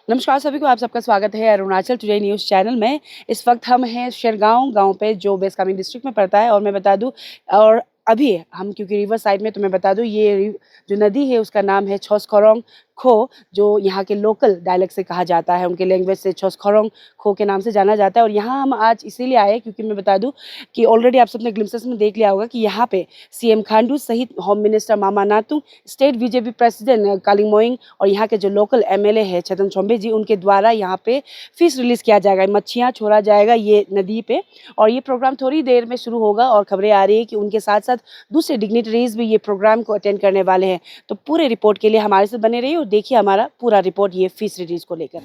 नमस्कार सभी को, आप सबका स्वागत है अरुणाचल टुडे न्यूज़ चैनल में। इस वक्त हम हैं शेरगांव गांव पे, जो वेस्ट कामेंग डिस्ट्रिक्ट में पड़ता है। और मैं बता दूं, और अभी हम क्योंकि रिवर साइड में, तो मैं बता दूं ये जो नदी है उसका नाम है छोसखोरोंग खो, जो यहाँ के लोकल डायलेक्ट से कहा जाता है, उनके लैंग्वेज से छोसखोरोंग खो के नाम से जाना जाता है। और यहाँ हम आज इसीलिए आए क्योंकि मैं बता दूं कि ऑलरेडी आप सबने ग्लिम्सेस में देख लिया होगा कि यहाँ पे सीएम खांडू सहित home minister Mama Natung, state BJP president Kaling Moyong और यहाँ के जो लोकल एमएलए है छतन छोम्बे जी, उनके द्वारा यहाँ पे फिश रिलीज किया जाएगा, मच्छियाँ छोड़ा जाएगा ये नदी पे। और ये प्रोग्राम थोड़ी देर में शुरू होगा और खबरें आ रही है कि उनके साथ साथ दूसरे डिग्निटरीज भी ये प्रोग्राम को अटेंड करने वाले हैं। तो पूरे रिपोर्ट के लिए हमारे साथ बने रहिए और देखिए हमारा पूरा रिपोर्ट ये फिश रिलीज को लेकर।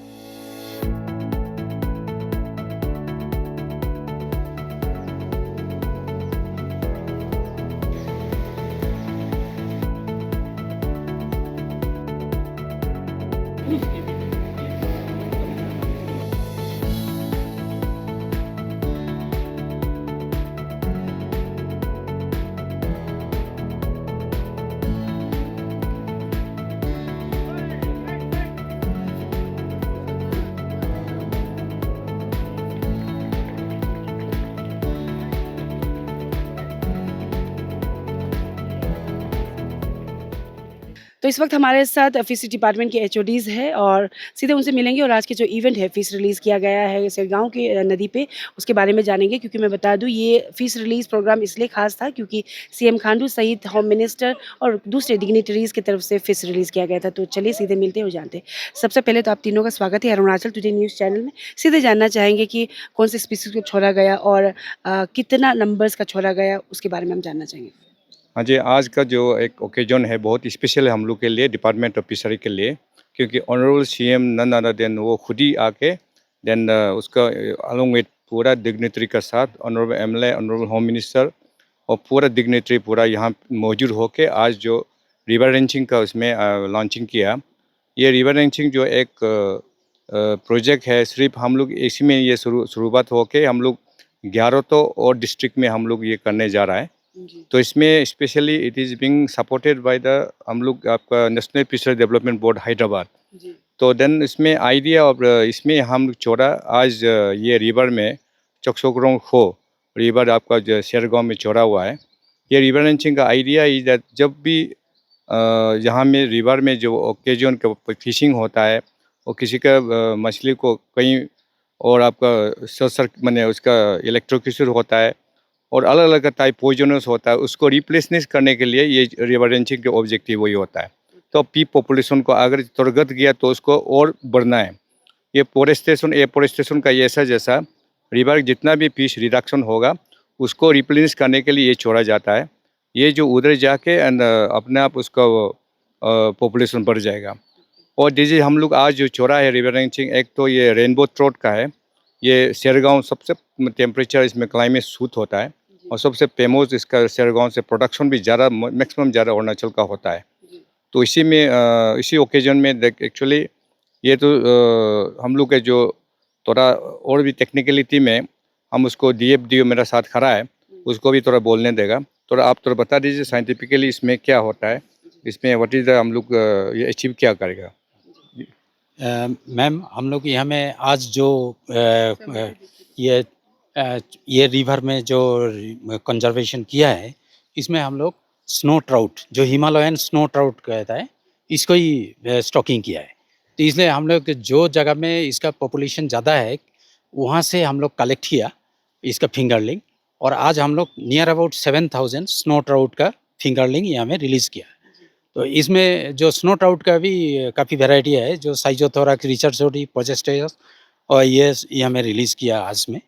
तो इस वक्त हमारे साथ फिश डिपार्टमेंट के एचओडीज है और सीधे उनसे मिलेंगे और आज के जो इवेंट है फिश रिलीज़ किया गया है सिरगांव की नदी पे, उसके बारे में जानेंगे। क्योंकि मैं बता दूं ये फिश रिलीज़ प्रोग्राम इसलिए खास था क्योंकि सीएम खांडू सहित होम मिनिस्टर और दूसरे डिग्निटरीज की तरफ से फिश रिलीज़ किया गया था। तो चलिए सीधे मिलते हो जानते। सबसे पहले तो आप तीनों का स्वागत है अरुणाचल टुडे न्यूज़ चैनल में। सीधे जानना चाहेंगे कि कौन से स्पीसीज को छोड़ा गया और कितना नंबर्स का छोड़ा गया, उसके बारे में हम जानना चाहेंगे। हाँ जी, आज का जो एक ओकेजन है बहुत स्पेशल है हम लोग के लिए, डिपार्टमेंट ऑफ फिशरी के लिए। क्योंकि honourable CM none other than वो खुद ही आके देन उसका अलोंग विथ पूरा डिग्निटरी के साथ honourable MLA, honourable home minister और पूरा डिग्निटरी पूरा यहाँ मौजूद होके आज जो रिवर रेंचिंग का उसमें लॉन्चिंग किया। ये रिवर रेंचिंग जो एक प्रोजेक्ट है, सिर्फ हम लोग इसी में ये शुरुआत होके हम लोग 11 तो और डिस्ट्रिक्ट में हम लोग ये करने जा रहा है। तो इसमें specially it is being supported by the हम लोग आपका national fishery development board Hyderabad. तो देन इसमें आइडिया और इसमें हम छोड़ा आज ये रिवर में चकसोकरोंग खो रिवर आपका जो शेरगांव में छोड़ा हुआ है। ये रिवर रेंचिंग का आइडिया इज दैट जब भी यहाँ में रिवर में जो ओकेजन का फिशिंग होता है और किसी का मछली को कहीं और आपका सर मैंने उसका इलेक्ट्रोक्यूशन होता है और अलग अलग टाइप पॉइजनस होता है, उसको रिप्लेसनेस करने के लिए ये रिवर रेंचिंग का ऑब्जेक्टिव वही होता है। तो पी पॉपुलेशन को अगर तुरगत गया तो उसको और बढ़ना है। ये फोरेस्टेशन का ये ऐसा जैसा रिवर जितना भी फिश रिडक्शन होगा उसको रिप्लेस करने के लिए ये छोड़ा जाता है। ये जो उधर जाके एंड अपने आप उसका पॉपुलेशन बढ़ जाएगा। और जैसे हम लोग आज जो छोड़ा है रिवर रेंचिंग, एक तो ये रेनबो ट्रोट का है। ये शेरगांव सबसे टेम्परेचर इसमें क्लाइमेट सूट होता है और सबसे फेमस इसका शेरगांव से प्रोडक्शन भी ज़्यादा मैक्सिमम ज़्यादा अरुणाचल का होता है। तो इसी में इसी ओकेजन में एक्चुअली ये तो हम लोग के जो थोड़ा और भी टेक्निकलिटी में हम उसको डीएफडीओ मेरा साथ खड़ा है, उसको भी थोड़ा बोलने देगा। थोड़ा आप थोड़ा बता दीजिए साइंटिफिकली इसमें क्या होता है, इसमें व्हाट इज द हम लोग ये अचीव क्या करेगा। मैम, हम लोग यहाँ में आज जो ये ये रिवर में जो कंजर्वेशन किया है, इसमें हम लोग स्नो ट्राउट, जो हिमालयन स्नो ट्राउट कहता है, इसको ही स्टॉकिंग किया है। तो इसलिए हम लोग जो जगह में इसका पॉपुलेशन ज़्यादा है वहाँ से हम लोग कलेक्ट किया इसका फिंगरलिंग, और आज हम लोग नियर अबाउट 7000 स्नो ट्राउट का फिंगरलिंग यहाँ में रिलीज़ किया है। तो इसमें जो स्नो ट्राउट का भी काफ़ी वैरायटी है, जो साइजोथोरक्स, रिचर्डसोडी, पोजेस्टेरस, और ये हमें रिलीज़ किया आज में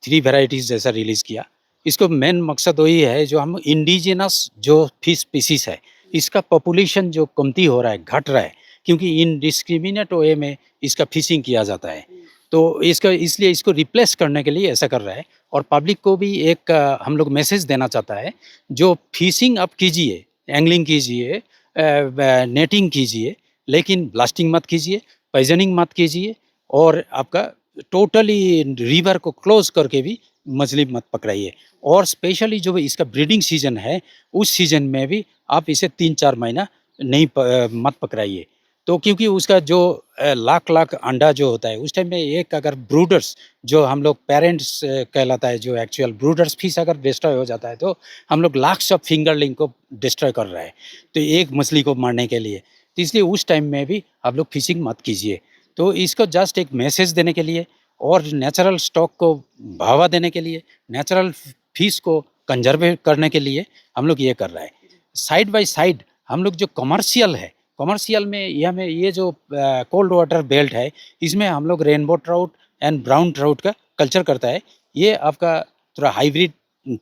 3 वैरायटीज़ जैसा रिलीज़ किया। इसको मेन मकसद वही है, जो हम इंडिजिनस जो फिश स्पीसीज़ है, इसका पॉपुलेशन जो कमती हो रहा है, घट रहा है, क्योंकि इनडिस्क्रिमिनेट वे में इसका फिशिंग किया जाता है। तो इसका इसलिए इसको रिप्लेस करने के लिए ऐसा कर रहा है। और पब्लिक को भी एक हम लोग मैसेज देना चाहता है, जो फिशिंग आप कीजिए, एंगलिंग कीजिए, नेटिंग कीजिए, लेकिन ब्लास्टिंग मत कीजिए, पॉइजनिंग मत कीजिए, और आपका टोटली रिवर को क्लोज करके भी मछली मत पकड़ाइए। और स्पेशली जो इसका ब्रीडिंग सीजन है, उस सीजन में भी आप इसे 3-4 महीना नहीं मत पकड़ाइए। तो क्योंकि उसका जो लाख लाख अंडा जो होता है उस टाइम में एक अगर ब्रूडर्स जो हम लोग पेरेंट्स कहलाता है, जो एक्चुअल ब्रूडर्स फिश अगर डिस्ट्रॉय हो जाता है तो हम लोग लाख्स ऑफ फिंगरलिंग को डिस्ट्रॉय कर रहे हैं, तो एक मछली को मारने के लिए। तो इसलिए उस टाइम में भी आप लोग फिशिंग मत कीजिए। तो इसको जस्ट एक मैसेज देने के लिए और नेचुरल स्टॉक को बढ़ावा देने के लिए, नेचुरल फिश को कंजर्व करने के लिए हम लोग ये कर रहे हैं। साइड बाय साइड हम लोग जो कमर्शियल है, कमर्शियल में ये हमें ये जो कोल्ड वाटर बेल्ट है, इसमें हम लोग rainbow trout and brown trout का कल्चर करता है। ये आपका थोड़ा हाइब्रिड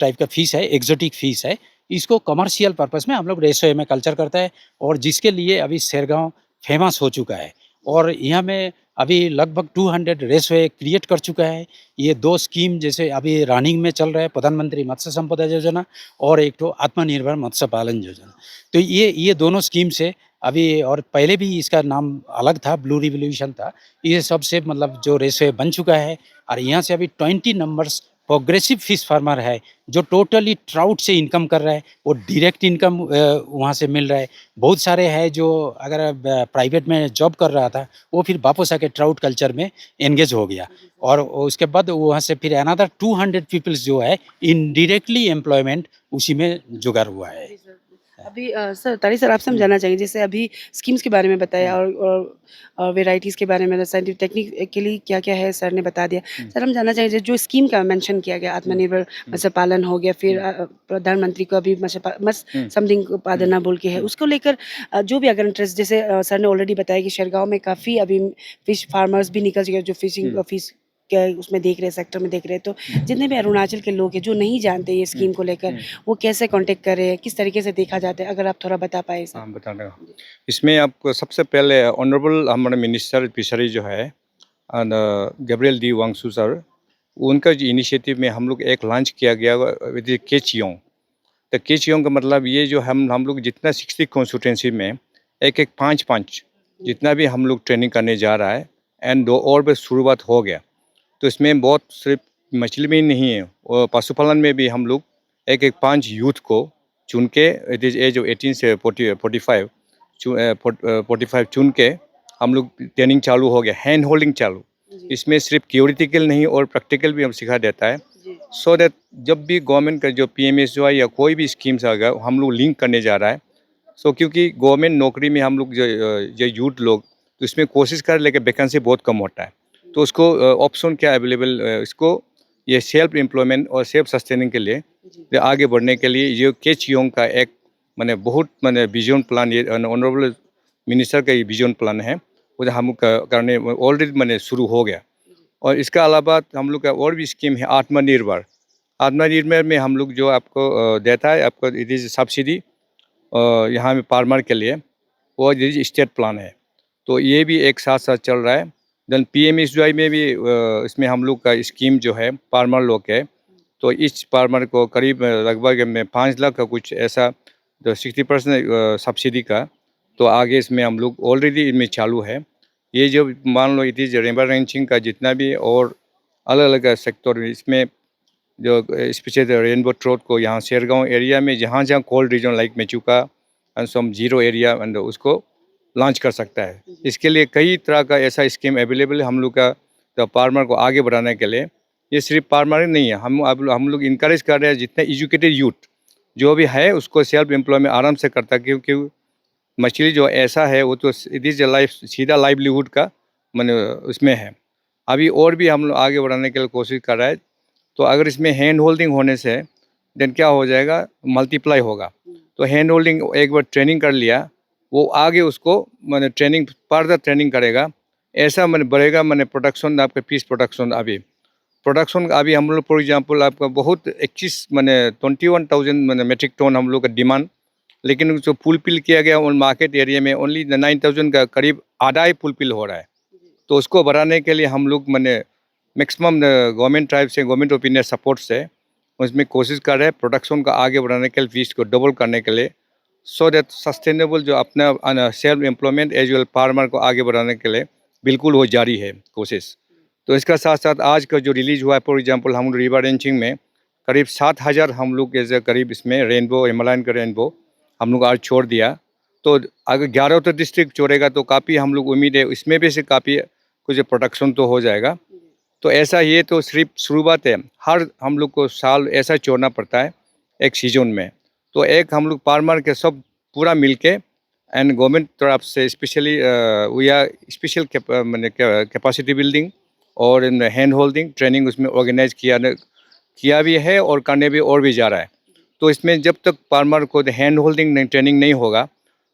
टाइप का फिश है, एक्जोटिक फिश है। इसको कमर्शियल पर्पस में हम लोग रेसोए में कल्चर करता है और जिसके लिए अभी शेरगांव फेमस हो चुका है और यहाँ में अभी लगभग 200 रेसवे क्रिएट कर चुका है। ये 2 स्कीम जैसे अभी रनिंग में चल रहा है, प्रधानमंत्री मत्स्य संपदा योजना और एक तो आत्मनिर्भर मत्स्य पालन योजना। तो ये दोनों स्कीम से अभी, और पहले भी इसका नाम अलग था, ब्लू रिवोल्यूशन था। ये सबसे मतलब जो रेसवे बन चुका है और यहाँ से अभी 20 नंबर्स प्रोग्रेसिव फिश फार्मर है जो टोटली ट्राउट से इनकम कर रहा है, वो डायरेक्ट इनकम वहाँ से मिल रहा है। बहुत सारे हैं जो अगर प्राइवेट में जॉब कर रहा था वो फिर वापस आके ट्राउट कल्चर में एंगेज हो गया और उसके बाद वहाँ से फिर अनदर 200 पीपल्स जो है इनडायरेक्टली एम्प्लॉयमेंट उसी में जुगाड़ हुआ है। अभी सर तारी सर आपसे हम जानना चाहेंगे, जैसे अभी स्कीम्स के बारे में बताया और वेराइटीज़ के बारे में, साइंटिफिक टेक्निकली क्या क्या है सर ने बता दिया। सर हम जानना चाहेंगे जो स्कीम का मेंशन किया गया, आत्मनिर्भर मत्स्य पालन हो गया, फिर प्रधानमंत्री को अभी मत्स्य समथिंग उत्पादना बोल के है, उसको लेकर जो भी अगर इंटरेस्ट, जैसे सर ने ऑलरेडी बताया कि शेरगांव में काफ़ी अभी फिश फार्मर्स भी निकल चुके हैं जो फिशिंग फिश क्या उसमें देख रहे हैं, सेक्टर में देख रहे हैं। तो जितने भी अरुणाचल के लोग हैं जो नहीं जानते ये स्कीम को लेकर, वो कैसे कांटेक्ट करें, किस तरीके से देखा जाता है, अगर आप थोड़ा बता पाए सर। हाँ, बता रहा हूँ। इसमें आपको सबसे पहले ऑनरेबल हमारे मिनिस्टर फिशरी जो है गैब्रियल डी वांगसू सर, उनका जो इनिशिएटिव में हम लोग एक लॉन्च किया गया विद केच योंग। तो केच योंग का मतलब ये जो हम लोग जितना 60 कॉन्स्टिट्यूंसी में एक 5-5 जितना भी हम लोग ट्रेनिंग करने जा रहा है एंड 2 और भी शुरुआत हो गया। तो इसमें बहुत सिर्फ मछली में ही नहीं है और पशुपालन में भी हम लोग एक 5 यूथ को चुन के इट इज़ एज 18 से 45 चुन के हम लोग ट्रेनिंग चालू हो गया, हैंड होल्डिंग चालू। इसमें सिर्फ थियोरिटिकल नहीं और प्रैक्टिकल भी हम सिखा देता है, सो दैट जब भी गवर्नमेंट का जो PMSY या कोई भी स्कीम्स आ गया हम लोग लिंक करने जा रहा है। सो क्योंकि गवर्नमेंट नौकरी में हम लोग जो यूथ लोग तो इसमें कोशिश कर, लेकिन वैकेंसी बहुत कम होता है। तो उसको ऑप्शन क्या अवेलेबल, इसको ये सेल्फ एम्प्लॉयमेंट और सेल्फ सस्टेनिंग के लिए आगे बढ़ने के लिए ये केच योंग का एक बहुत विजन प्लान, ये ऑनरेबल मिनिस्टर का ये विजन प्लान है, वो हम करने ऑलरेडी शुरू हो गया। और इसका अलावा हम लोग का और भी स्कीम है आत्मनिर्भर। आत्मनिर्भर में हम लोग जो आपको देता है, आपको इट इज़ सब्सिडी यहाँ में फार्मर के लिए, वो स्टेट प्लान है। तो ये भी एक साथ साथ चल रहा है। देन PMSY में भी इसमें हम लोग का स्कीम जो है फार्मर लोग है, तो इस फार्मर को करीब लगभग में 5 लाख का कुछ ऐसा, तो 60% सब्सिडी का, तो आगे इसमें हम लोग ऑलरेडी इनमें चालू है। ये जो मान लो इट इज़ रिवर रेंचिंग का जितना भी और अलग अलग सेक्टर, इसमें जो स्पेशल रेनबो ट्राउट को यहाँ शेरगांव एरिया में जहाँ जहाँ cold region like Mechuka and sum zero area and उसको लॉन्च कर सकता है। इसके लिए कई तरह का ऐसा स्कीम अवेलेबल है हम लोग का, तो फार्मर को आगे बढ़ाने के लिए। ये सिर्फ फार्मर ही नहीं है, हम लोग इनकरेज कर रहे हैं जितने एजुकेटेड यूथ जो भी है उसको सेल्फ एम्प्लॉयमेंट आराम से करता है, क्योंकि मछली जो ऐसा है वो तो इट इज़ लाइफ सीधा लाइवलीहुड का उसमें है। अभी और भी हम लोग आगे बढ़ाने के लिए कोशिश कर रहे हैं। तो अगर इसमें हैंड होल्डिंग होने से देन क्या हो जाएगा, मल्टीप्लाई होगा। तो हैंड होल्डिंग एक बार ट्रेनिंग कर लिया, वो आगे उसको ट्रेनिंग फर्दर ट्रेनिंग करेगा, ऐसा बढ़ेगा प्रोडक्शन, आपका फिश प्रोडक्शन। अभी हम लोग फॉर एग्जांपल आपका बहुत 21,000 मेट्रिक टन हम लोग का डिमांड, लेकिन जो फुलफिल किया गया उन मार्केट एरिया में ओनली 9,000 का करीब आधा ही फुलफिल हो रहा है। तो उसको बढ़ाने के लिए हम लोग मैक्सिमम गवर्नमेंट ट्राइब से, गवर्नमेंट ऑफ इंडिया सपोर्ट से उसमें कोशिश कर रहे हैं प्रोडक्शन का आगे बढ़ाने के लिए, फिश को डबल करने के लिए, सो दैट सस्टेनेबल जो अपना self employment as well farmer को आगे बढ़ाने के लिए बिल्कुल वो जारी है कोशिश। तो इसका साथ साथ आज का जो रिलीज हुआ है, फॉर एग्जांपल हम रिवर रेंचिंग में करीब 7,000 हम लोग करीब इसमें रेनबो, हिमालयन का रेनबो हम लोग आज छोड़ दिया। तो अगर 11 तो डिस्ट्रिक्ट जोड़ेगा तो काफ़ी हम लोग उम्मीद है इसमें भी से काफ़ी कुछ प्रोडक्शन तो हो जाएगा। तो ऐसा ये तो सिर्फ शुरुआत है, हर हम लोग को साल ऐसा छोड़ना पड़ता है एक सीजन में। तो एक हम लोग फार्मर के सब पूरा मिलके एंड गवर्नमेंट तरफ से स्पेशली वी आर स्पेशल मैंने कैपेसिटी बिल्डिंग और हैंड होल्डिंग ट्रेनिंग उसमें ऑर्गेनाइज किया भी है और करने भी और भी जा रहा है। तो इसमें जब तक फार्मर को हैंड होल्डिंग ट्रेनिंग नहीं होगा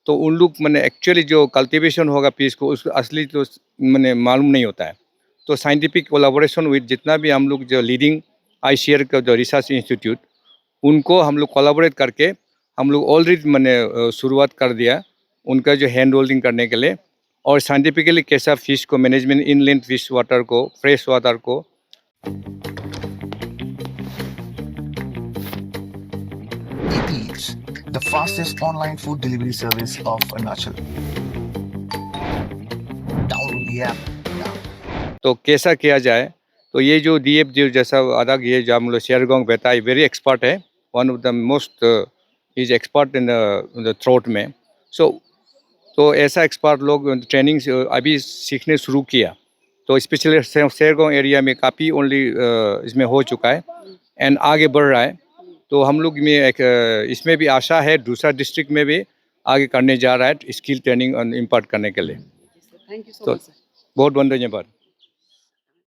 तो उन लोग मैंने एक्चुअली जो कल्टीवेशन होगा पीस को उसको असली तो मैंने मालूम नहीं होता है। तो साइंटिफिक कोलैबोरेशन विद जितना भी हम लोग जो लीडिंग आईसीआर का जो रिसर्च इंस्टीट्यूट उनको हम लोग कोलैबोरेट करके हम लोग ऑलरेडी मैंने शुरुआत कर दिया उनका जो हैंड होल्डिंग करने के लिए और साइंटिफिकली कैसा फिश को मैनेजमेंट इनलैंड फिश वाटर को फ्रेश वाटर को Eats, the fastest online food delivery service of Arunachal. Download the app now. तो कैसा किया जाए। तो ये जो डीएफ जो जैसा आधा ये जो हम लोग शेरगोंग बेटा है वेरी एक्सपर्ट है, one of the most is expert in the throat में। तो ऐसा एक्सपर्ट लोग ट्रेनिंग अभी सीखने शुरू किया। तो स्पेशली शेरगोंग एरिया में काफ़ी ओनली इसमें हो चुका है एंड आगे बढ़ रहा है। तो हम लोग में एक इसमें भी आशा है दूसरा डिस्ट्रिक्ट में भी आगे करने जा रहा है स्किल ट्रेनिंग इम्पार्ट करने के लिए। थैंक यू सो तो मच सर। बहुत बहुत धन्यवाद।